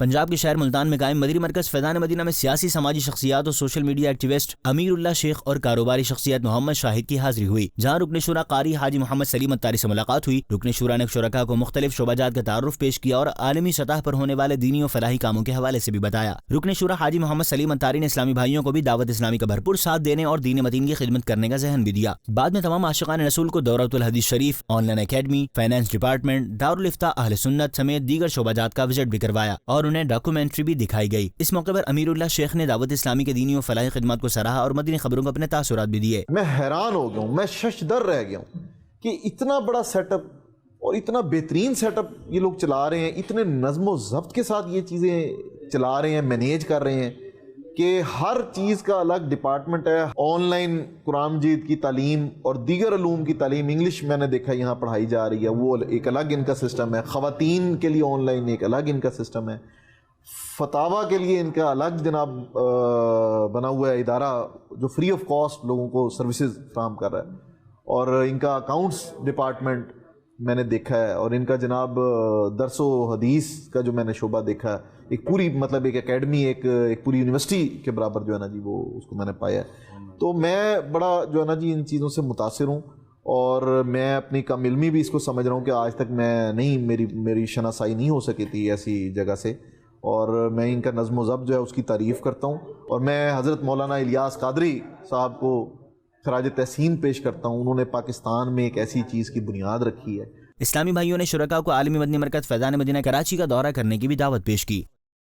پنجاب کے شہر ملتان میں قائم مدری مرکز فیضان مدینہ میں سیاسی سماجی شخصیات اور سوشل میڈیا ایکٹیوسٹ امیر اللہ شیخ اور کاروباری شخصیت محمد شاہد کی حاضری ہوئی، جہاں رکن شورا قاری حاجی محمد سلیم اتاری سے ملاقات ہوئی۔ رکن شورا نے شرکاء کو مختلف شعبہ جات کا تعارف پیش کیا اور عالمی سطح پر ہونے والے دینی و فلاحی کاموں کے حوالے سے بھی بتایا۔ رکن شورا حاجی محمد سلیم اتاری نے اسلامی بھائیوں کو بھی دعوت اسلامی کا بھرپور ساتھ دینے اور دین متین کی خدمت کرنے کا ذہن بھی دیا۔ بعد میں تمام عاشقان رسول کو دورۃ الحدیث شریف، online academy, finance department, دارالفتاء اہل سنت سمیت دیگر شعبہ جات کا وزٹ بھی کروایا اور انہیں ڈاکومنٹری بھی دکھائی گئی۔ اس موقع پر امیر اللہ شیخ نے دعوت اسلامی کے دینی و فلاحی خدمات کو سراہا اور مدنی خبروں کو اپنے تاثرات بھی دیے۔ میں حیران ہو گیا ہوں، میں ششدر رہ گیا ہوں کہ اتنا بڑا سیٹ اپ اور اتنا بہترین سیٹ اپ یہ لوگ چلا رہے ہیں، اتنے نظم و ضبط کے ساتھ یہ چیزیں چلا رہے ہیں، مینیج کر رہے ہیں کہ ہر چیز کا الگ ڈپارٹمنٹ ہے۔ آن لائن قرآن مجید کی تعلیم اور دیگر علوم کی تعلیم، انگلش میں نے دیکھا یہاں پڑھائی جا رہی ہے، وہ ایک الگ ان کا سسٹم ہے۔ خواتین کے لیے آن لائن ایک الگ ان کا سسٹم ہے۔ فتاویٰ کے لیے ان کا الگ جناب بنا ہوا ہے ادارہ جو فری آف کاسٹ لوگوں کو سروسز فراہم کر رہا ہے، اور ان کا اکاؤنٹس ڈپارٹمنٹ میں نے دیکھا ہے، اور ان کا جناب درس و حدیث کا جو میں نے شعبہ دیکھا ہے، ایک پوری مطلب ایک اکیڈمی، ایک پوری یونیورسٹی کے برابر جو ہے نا جی وہ اس کو میں نے پایا ہے۔ تو میں بڑا جو ہے نا جی ان چیزوں سے متاثر ہوں، اور میں اپنی کم علمی بھی اس کو سمجھ رہا ہوں کہ آج تک میں نہیں میری شناسائی نہیں ہو سکی تھی ایسی جگہ سے، اور میں ان کا نظم و ضبط جو ہے اس کی تعریف کرتا ہوں، اور میں حضرت مولانا الیاس قادری صاحب کو خراج تحسین پیش کرتا ہوں۔ انہوں نے پاکستان میں ایک ایسی چیز کی بنیاد رکھی ہے۔ اسلامی بھائیوں نے شرکاء کو عالمی مدنی مرکز فیضان مدینہ کراچی کا دورہ کرنے کی بھی دعوت پیش کی۔